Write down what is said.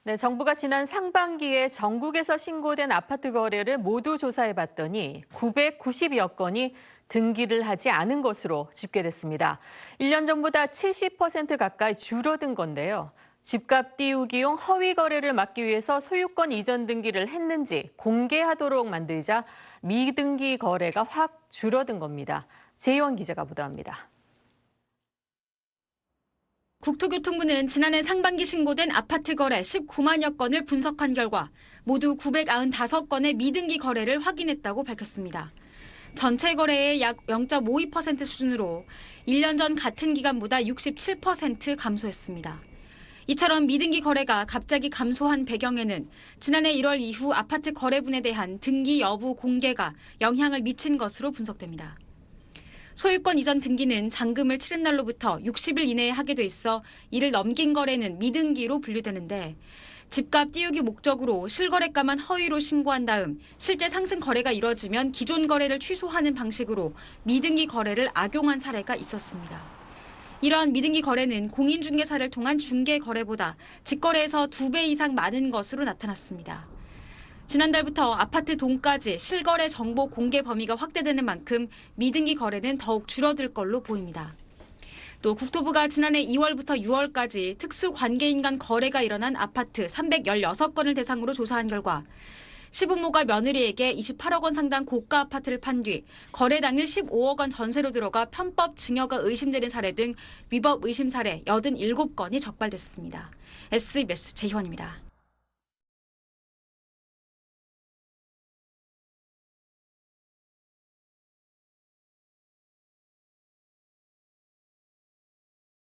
네, 정부가 지난 상반기에 전국에서 신고된 아파트 거래를 모두 조사해봤더니 990여 건이 등기를 하지 않은 것으로 집계됐습니다. 1년 전보다 70% 가까이 줄어든 건데요. 집값 띄우기용 허위 거래를 막기 위해서 소유권 이전 등기를 했는지 공개하도록 만들자 미등기 거래가 확 줄어든 겁니다. 재희원 기자가 보도합니다. 국토교통부는 지난해 상반기 신고된 아파트 거래 19만여 건을 분석한 결과 모두 995건의 미등기 거래를 확인했다고 밝혔습니다. 전체 거래의 약 0.52% 수준으로 1년 전 같은 기간보다 67% 감소했습니다. 이처럼 미등기 거래가 갑자기 감소한 배경에는 지난해 1월 이후 아파트 거래분에 대한 등기 여부 공개가 영향을 미친 것으로 분석됩니다. 소유권 이전 등기는 잔금을 치른 날로부터 60일 이내에 하게 돼 있어 이를 넘긴 거래는 미등기로 분류되는데 집값 띄우기 목적으로 실거래가만 허위로 신고한 다음 실제 상승 거래가 이뤄지면 기존 거래를 취소하는 방식으로 미등기 거래를 악용한 사례가 있었습니다. 이러한 미등기 거래는 공인중개사를 통한 중개 거래보다 직거래에서 2배 이상 많은 것으로 나타났습니다. 지난달부터 아파트 동까지 실거래 정보 공개 범위가 확대되는 만큼 미등기 거래는 더욱 줄어들 걸로 보입니다. 또 국토부가 지난해 2월부터 6월까지 특수관계인 간 거래가 일어난 아파트 316건을 대상으로 조사한 결과 시부모가 며느리에게 28억 원 상당 고가 아파트를 판 뒤 거래 당일 15억 원 전세로 들어가 편법 증여가 의심되는 사례 등 위법 의심 사례 87건이 적발됐습니다. SBS 재희원입니다.